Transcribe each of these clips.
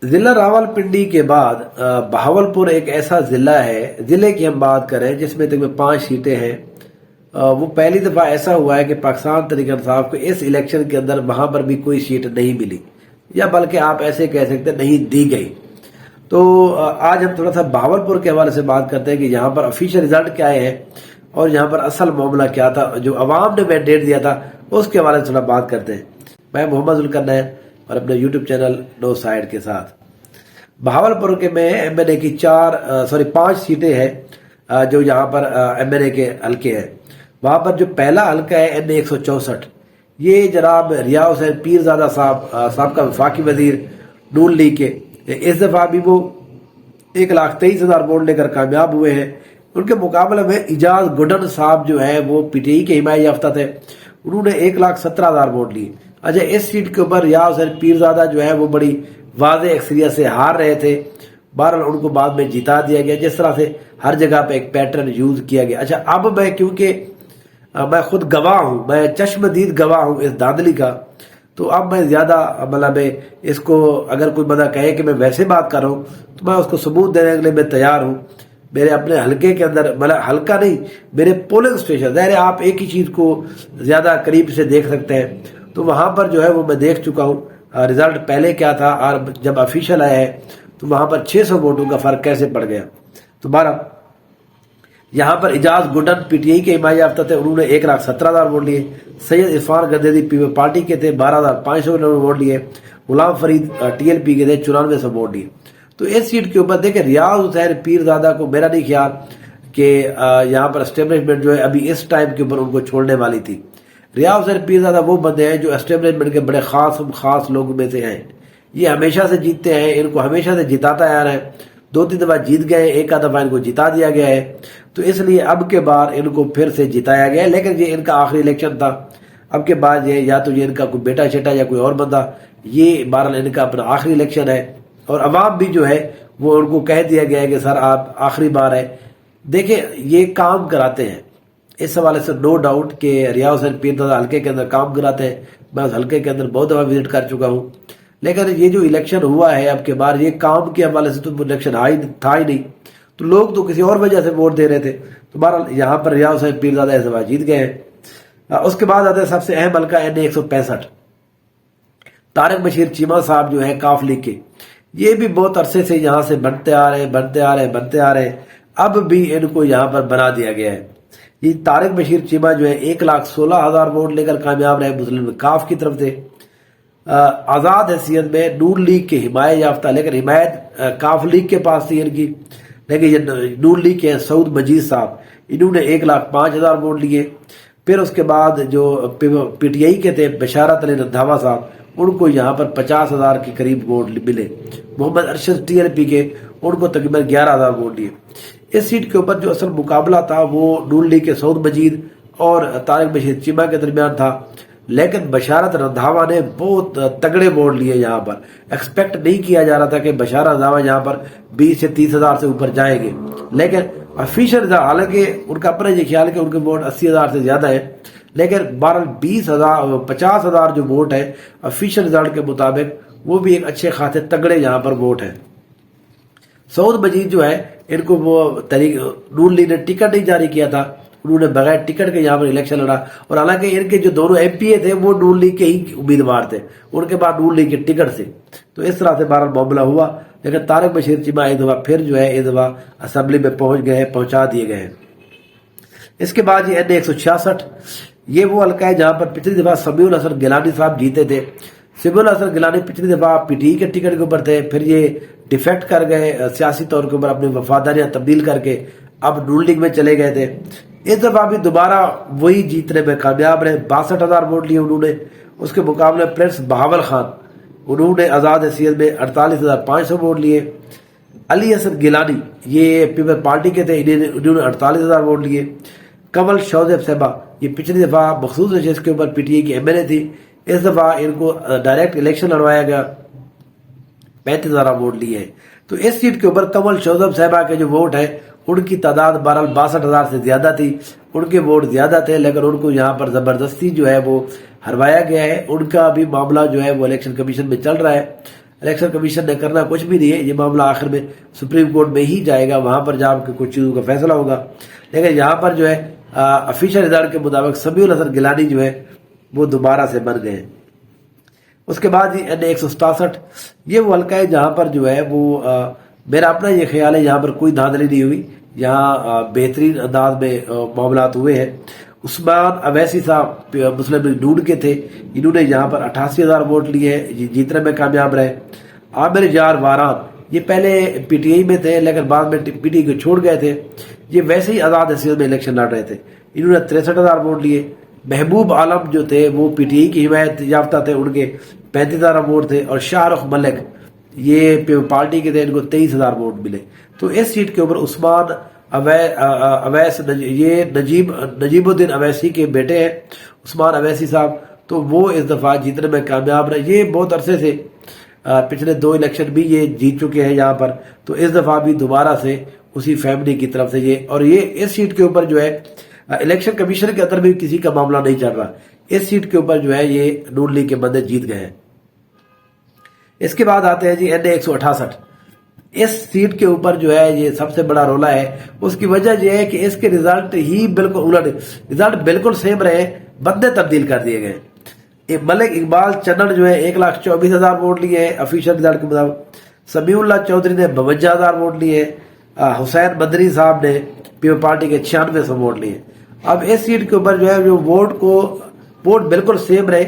ضلع راولپنڈی کے بعد بہاولپور ایک ایسا ضلع ہے، ضلع کی ہم بات کریں جس میں تقریباً 5 سیٹیں ہیں۔ وہ پہلی دفعہ ایسا ہوا ہے کہ پاکستان تحریک انصاف کو اس الیکشن کے اندر وہاں پر بھی کوئی سیٹ نہیں ملی، یا بلکہ آپ ایسے کہہ سکتے نہیں دی گئی۔ تو آج ہم تھوڑا سا بہاولپور کے حوالے سے بات کرتے ہیں کہ یہاں پر آفیشیل رزلٹ کیا ہے اور یہاں پر اصل معاملہ کیا تھا، جو عوام نے مینڈیٹ دیا تھا اس کے حوالے سے تھوڑا بات کرتے ہیں۔ میں محمد ذوالقرنین اور اپنے یوٹیوب چینل نو سائیڈ کے ساتھ۔ بہاولپور کے میں ایم این اے کی 5 سیٹیں ہیں جو یہاں پر ایم این اے کے حلقے ہیں۔ وہاں پر جو پہلا حلقہ ہے این اے 164، یہ جناب ریاض حسین پیرزادہ صاحب کا وفاقی وزیر نون لیگ کے، اس دفعہ بھی وہ 1,23,000 ووٹ لے کر کامیاب ہوئے ہیں۔ ان کے مقابلے میں اعجاز گڈن صاحب جو ہے وہ پی ٹی آئی کے حمایت یافتہ تھے، انہوں نے 1,17,000 ووٹ لیے۔ اچھا، اس سیٹ کے اوپر ریاض حسین پیرزادہ جو ہے وہ بڑی واضح اکثریت سے ہار رہے تھے، بہرحال ان کو بعد میں جتا دیا گیا، جس طرح سے ہر جگہ پہ ایک پیٹرن یوز کیا گیا۔ اچھا، اب میں کیونکہ میں خود گواہ ہوں، میں چشم دید گواہ ہوں اس دھاندلی کا، تو اب میں زیادہ مطلب اس کو اگر کوئی بندہ کہے کہ میں ویسے بات کر رہا ہوں تو میں اس کو ثبوت دینے کے لیے میں تیار ہوں۔ میرے اپنے حلقے کے اندر، مطلب حلقہ نہیں، میرے پولنگ اسٹیشن، ظاہر ہے آپ ایک ہی چیز کو زیادہ قریب سے دیکھ سکتے ہیں، تو وہاں پر جو ہے وہ میں دیکھ چکا ہوں رزلٹ پہلے کیا تھا اور جب آفیشیل آیا ہے تو وہاں پر 600 ووٹوں کا فرق کیسے پڑ گیا۔ تو بہرحال یہاں پر اعجاز گڈن پی ٹی آئی کے حمایت یافتہ تھے، انہوں نے 1,17,000 ووٹ لیے۔ سید عرفان گدیری پیپل پارٹی کے تھے، 12,500 ووٹ لیے۔ Ghulam Farid T L P کے تھے، 9400 ووٹ لیے۔ تو اس سیٹ کے اوپر دیکھیں ریاض حسین پیرزادہ کو میرا نہیں خیال کہ یہاں پر اسٹیبلشمنٹ جو ہے ابھی اس ٹائم کے اوپر ان کو چھوڑنے والی تھی۔ ریاض حسین پیرزادہ وہ بندے ہیں جو اسٹیبلشمنٹ کے بڑے خاص لوگوں میں سے ہیں، یہ ہمیشہ سے جیتتے ہیں، ان کو ہمیشہ سے جتاتا آ رہا ہے، 2-3 دفعہ جیت گئے، ایک آدھ دفعہ ان کو جتا دیا گیا ہے، تو اس لیے اب کے بار ان کو پھر سے جتایا گیا ہے۔ لیکن یہ ان کا آخری الیکشن تھا، اب کے بعد یہ یا تو یہ ان کا کوئی بیٹا چھیٹا یا کوئی اور بندہ، یہ بہرحال ان کا اپنا آخری الیکشن ہے، اور عوام بھی جو ہے وہ ان کو کہہ دیا گیا ہے کہ سر آپ آخری بار ہے۔ دیکھیں یہ کام کراتے ہیں، اس حوالے سے نو ڈاؤٹ کہ ریاض حسین پیرزادہ حلقے کے اندر کام کراتے ہیں، میں اس حلقے کے اندر بہت دفعہ وزٹ کر چکا ہوں۔ لیکن یہ جو الیکشن ہوا ہے اب کے بار، یہ کام کے حوالے سے تو الیکشن تھا ہی نہیں، تو لوگ تو کسی اور وجہ سے ووٹ دے رہے تھے۔ تو بہرحال یہاں پر ریاض حسین پیرزادہ اس دفعہ جیت گئے ہیں۔ اس کے بعد آتے ہیں سب سے اہم حلقہ این اے 165، طارق بشیر چیمہ صاحب جو ہیں کاف لیگ کے، یہ بھی بہت عرصے سے یہاں سے بنتے آ رہے ہیں، اب بھی ان کو یہاں پر بنا دیا گیا ہے۔ یہ طارق بشیر چیمہ جو ہے 1,16,000 ووٹ لے کر کامیاب رہے مسلم کاف کی طرف سے، آزاد حیثیت میں نون لیگ کے حمایت یافتہ، لیکن حمایت کاف لیگ کے پاس تھی ان کی، لیکن یہ نون لیگ کے سعود مجید صاحب، انہوں نے 1,05,000 ووٹ لیے۔ پھر اس کے بعد جو پی ٹی آئی کے تھے بشارت علی رندھاوا صاحب، ان کو یہاں پر 50,000 کے قریب ووٹ ملے۔ محمد ارشد ٹی ایل پی کے، ان کو تقریباً 11,000 ووٹ لیے۔ اس سیٹ کے اوپر جو اصل مقابلہ تھا وہ نون لیگ کے سعود مجید اور طارق بشیر چیمہ کے درمیان تھا، لیکن بشارت رندھاوا نے بہت تگڑے ووٹ لیے۔ یہاں پر ایکسپیکٹ نہیں کیا جا رہا تھا کہ بشارت رندھاوا یہاں پر 20 سے 30,000 سے اوپر جائیں گے، لیکن آفیشیل حالانکہ ان کا اپنا یہ خیال ہے کہ ان کے ووٹ 80,000 سے زیادہ ہیں، لیکن 50,000 جو ووٹ ہے آفیشیل رزلٹ کے مطابق وہ بھی ایک اچھے خاصے تگڑے یہاں پر ووٹ ہیں۔ سعود مجید جو ہے ان کو وہ نون لیگ نے ٹکٹ نہیں جاری کیا تھا، انہوں نے بغیر ٹکٹ کے یہاں پر الیکشن لڑا، اور حالانکہ ان کے جو دونوں ایم پی اے تھے وہ نون لیگ کے ہی امیدوار تھے، ان کے بعد نون لیگ کے ٹکٹ سے، تو اس طرح سے بہرحال معاملہ ہوا۔ لیکن طارق بشیر چیمہ ایک دفعہ پھر جو ہے اس دفعہ اسمبلی میں پہنچا دیے گئے ہیں۔ اس کے بعد یہ این اے 166، یہ وہ حلقہ ہے جہاں پر پچھلی دفعہ سمیع الحسن گیلانی صاحب جیتے تھے۔ سمیع الحسن گیلانی پچھلی دفعہ پی ٹی آئی کے ٹکٹ کے اوپر تھے، پھر یہ ڈیفیکٹ کر گئے سیاسی طور کے اوپر، اپنی وفاداریاں تبدیل کر کے اب نون لیگ میں چلے گئے تھے۔ اس دفعہ بھی دوبارہ وہی جیتنے میں کامیاب رہے، 62,000 ووٹ لیے انہوں نے۔ اس کے مقابلے پرنس بہاول خان، انہوں نے آزاد حیثیت میں 48,500 ووٹ لیے۔ علی حسن گیلانی یہ پیپل پارٹی کے تھے، انہوں نے 48,000 ووٹ لیے۔ کمل شوزیف صاحبہ، یہ پچھلی دفعہ مخصوص نشست کے اوپر پی ٹی آئی کی ایم این اے تھی، اس دفعہ ان کو ڈائریکٹ الیکشن لڑوایا گیا، 35,000 ووٹ لیے ہیں۔ تو اس سیٹ کے اوپر کمل شوزیف صاحبہ کے جو ووٹ ہے ان کی تعداد بہرحال 62,000 سے زیادہ تھی، ان کے ووٹ زیادہ تھے، لیکن ان کو یہاں پر زبردستی جو ہے وہ ہروایا گیا ہے۔ ان کا بھی معاملہ جو ہے وہ الیکشن کمیشن میں چل رہا ہے، الیکشن کمیشن نے کرنا کچھ بھی نہیں ہے، یہ معاملہ آخر میں سپریم کورٹ میں ہی جائے گا، وہاں پر جا کے کچھ چیزوں کا فیصلہ ہوگا. لیکن یہاں پر جو ہے افیشل رزلٹ کے مطابق سمیع الحسن گیلانی جو ہے وہ دوبارہ سے بن گئے ہیں. اس کے بعد این 167 یہ وہ حلقہ ہے جہاں پر جو ہے وہ میرا اپنا یہ خیال ہے یہاں پر کوئی دھاندلی نہیں ہوئی، یہاں بہترین انداز میں معاملات ہوئے ہیں. عثمان اویسی صاحب مسلم لیگ نون کے تھے، انہوں نے یہاں پر 88,000 ووٹ لیے، جیتنے میں کامیاب رہے. عامر جار واران یہ پہلے پی ٹی آئی میں تھے لیکن بعد میں پی ٹی آئی کو چھوڑ گئے تھے، یہ ویسے ہی آزاد حیثیت میں الیکشن لڑ رہے تھے، انہوں نے 63,000 ووٹ لیے. محبوب عالم جو تھے وہ پی ٹی آئی کی حمایت یافتہ تھے، ان کے 35,000 ووٹ تھے. اور شاہ رخ ملک یہ پارٹی کے تھے، ان کو 23,000 ووٹ ملے. تو اس سیٹ کے اوپر عثمان اویس یہ نجیب الدین اویسی کے بیٹے ہیں عثمان اویسی صاحب، تو وہ اس دفعہ جیتنے میں کامیاب رہے. یہ بہت عرصے سے پچھلے 2 الیکشن بھی یہ جیت چکے ہیں یہاں پر، تو اس دفعہ بھی دوبارہ سے اسی فیملی کی طرف سے یہ. اور یہ اس سیٹ کے اوپر جو ہے الیکشن کمیشن کے اندر بھی کسی کا معاملہ نہیں چل رہا، اس سیٹ کے اوپر جو ہے یہ نون لیگ کے بندے جیت گئے ہیں. اس کے بعد آتے ہیں جی این 168. اس سیٹ کے اوپر جو ہے یہ سب سے بڑا رولا ہے. اس کی وجہ یہ ہے کہ اس کے رزلٹ ہی بالکل الٹ، رزلٹ بالکل سیم رہے، بندے تبدیل کر دیے گئے. ملک اقبال چنن جو ہے 1,24,000 ووٹ لیے ہیں افیشل رزلٹ کے مطابق. سمیع اللہ چودھری نے 52,000 ووٹ لیے. حسین مدنی صاحب نے پیپل پارٹی کے 9600 ووٹ لیے. اب اس سیٹ کے اوپر جو ہے جو ووٹ بالکل سیم رہے.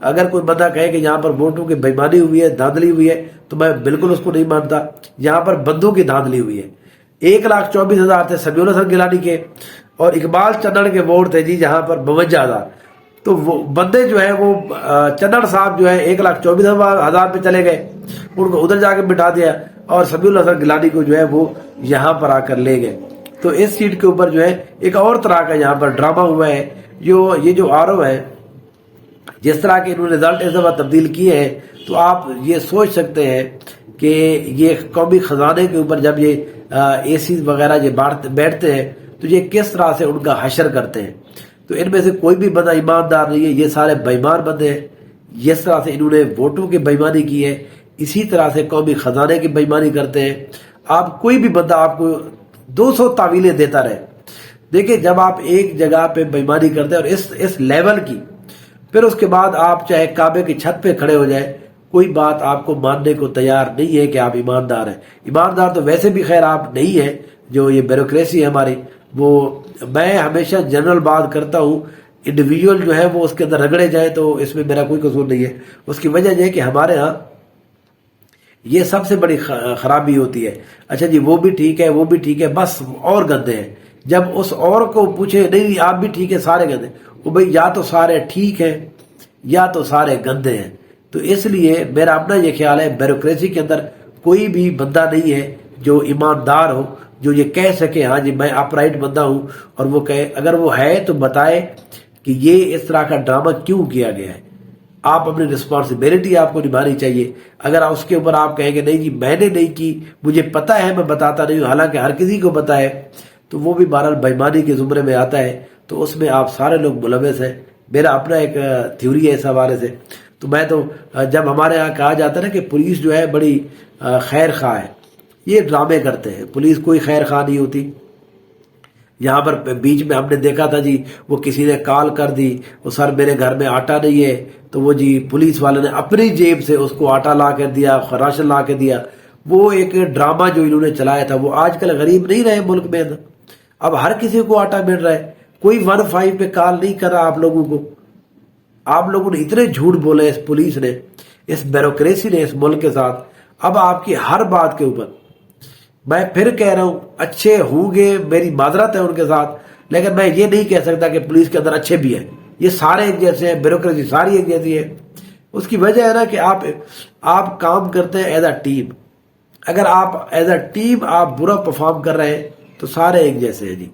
اگر کوئی بندہ کہے کہ یہاں پر ووٹوں کی بےمانی ہوئی ہے، دھاندلی ہوئی ہے، تو میں بالکل اس کو نہیں مانتا. یہاں پر بندوں کی دھاندلی ہوئی ہے. 1,24,000 تھے سمیع الحسن گیلانی کے، اور اقبال چنن کے ووٹ تھے جی جہاں پر 52,000. تو وہ بندے جو ہے وہ چنن صاحب جو ہے 1,24,000 پہ چلے گئے، ان کو ادھر جا کے بٹھا دیا، اور سمیع الحسن گیلانی کو جو ہے وہ یہاں پر آ کر لے گئے. تو اس سیٹ کے اوپر جو ہے ایک اور طرح کا یہاں پر ڈرامہ ہوا ہے. یہ جو آرو ہے، جس طرح کے انہوں نے رزلٹ اس دفعہ تبدیل کیے ہیں، تو آپ یہ سوچ سکتے ہیں کہ یہ قومی خزانے کے اوپر جب یہ اے سیز وغیرہ یہ بیٹھتے ہیں تو یہ کس طرح سے ان کا حشر کرتے ہیں. تو ان میں سے کوئی بھی بندہ ایماندار نہیں ہے، یہ سارے بےمان بندے ہیں. جس طرح سے انہوں نے ووٹوں کی بےمانی کی ہے، اسی طرح سے قومی خزانے کی بےمانی کرتے ہیں. آپ کوئی بھی بندہ آپ کو 200 تعویلیں دیتا رہے، دیکھیں جب آپ ایک جگہ پہ بےمانی کرتے ہیں اور اس لیول کی، پھر اس کے بعد آپ چاہے کعبے کی چھت پہ کھڑے ہو جائے، کوئی بات آپ کو ماننے کو تیار نہیں ہے کہ آپ ایماندار ہیں. ایماندار تو ویسے بھی خیر آپ نہیں ہیں. جو یہ بیوروکریسی ہے ہماری، وہ میں ہمیشہ جنرل بات کرتا ہوں، انڈیویجول جو ہے وہ اس کے اندر رگڑے جائے تو اس میں میرا کوئی قصور نہیں ہے. اس کی وجہ یہ ہے کہ ہمارے ہاں یہ سب سے بڑی خرابی ہوتی ہے. اچھا جی وہ بھی ٹھیک ہے، وہ بھی ٹھیک ہے، بس اور گندے ہیں. جب اس اور کو پوچھے نہیں آپ بھی ٹھیک ہے، سارے گندے، وہ بھئی یا تو سارے ٹھیک ہیں یا تو سارے گندے ہیں. تو اس لیے میرا اپنا یہ خیال ہے بیوروکریسی کے اندر کوئی بھی بندہ نہیں ہے جو ایماندار ہو، جو یہ کہہ سکے ہاں جی میں اپ رائٹ بندہ ہوں، اور وہ کہے اگر وہ ہے تو بتائے کہ یہ اس طرح کا ڈرامہ کیوں کیا گیا ہے. آپ اپنی رسپانسبلٹی آپ کو نبھانی چاہیے. اگر اس کے اوپر آپ کہیں کہ نہیں جی میں نے نہیں کی، مجھے پتا ہے میں بتاتا نہیں ہوں، حالانکہ ہر کسی کو پتا ہے، تو وہ بھی بہرحال بےمانی کے زمرے میں آتا ہے. تو اس میں آپ سارے لوگ ملوث ہیں. میرا اپنا ایک تھیوری ہے اس حوالے سے. تو میں تو جب ہمارے یہاں کہا جاتا ہے نا کہ پولیس جو ہے بڑی خیر خواہ ہے، یہ ڈرامے کرتے ہیں. پولیس کوئی خیر خواہ نہیں ہوتی. یہاں پر بیچ میں ہم نے دیکھا تھا جی وہ کسی نے کال کر دی، وہ سر میرے گھر میں آٹا نہیں ہے، تو وہ جی پولیس والے نے اپنی جیب سے اس کو آٹا لا کے دیا، راشن لا کے دیا. وہ ایک ڈرامہ جو انہوں نے چلایا تھا. وہ آج کل غریب نہیں رہے ملک میں، اب ہر کسی کو آٹا مل رہا ہے. کوئی 15 پہ کال نہیں کر رہا آپ لوگوں کو. آپ لوگوں نے اتنے جھوٹ بولے اس پولیس نے، اس بیوروکریسی نے اس ملک کے ساتھ. اب آپ کی ہر بات کے اوپر میں پھر کہہ رہا ہوں اچھے ہوں گے، میری معذرت ہے ان کے ساتھ، لیکن میں یہ نہیں کہہ سکتا کہ پولیس کے اندر اچھے بھی ہیں. یہ سارے ایک جیسے ہیں، بیوروکریسی ساری ایک جیسی ہے. اس کی وجہ ہے نا کہ آپ کام کرتے ہیں ایز اے ٹیم. اگر آپ ایز اے ٹیم آپ برا پرفارم کر رہے ہیں تو سارے ایک جیسے ہیں جی.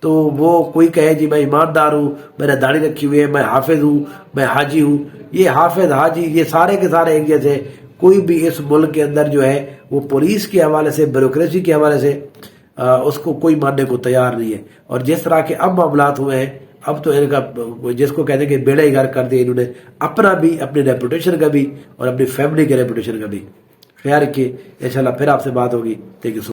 تو وہ کوئی کہے جی میں ایماندار ہوں، میں نے داڑھی رکھی ہوئی ہے، میں حافظ ہوں، میں حاجی ہوں. یہ حافظ حاجی یہ سارے کے سارے ایک جیسے. کوئی بھی اس ملک کے اندر جو ہے وہ پولیس کے حوالے سے، بیوروکریسی کے حوالے سے اس کو کوئی ماننے کو تیار نہیں ہے. اور جس طرح کے اب معاملات ہوئے ہیں، اب تو ان کا جس کو کہتے ہیں کہ بیڑا ہی گھر کر دیا انہوں نے، اپنا بھی، اپنی ریپوٹیشن کا بھی اور اپنی فیملی کے ریپوٹیشن کا بھی. خیال رکھیے، انشاءاللہ پھر آپ سے بات ہوگی. Thank you.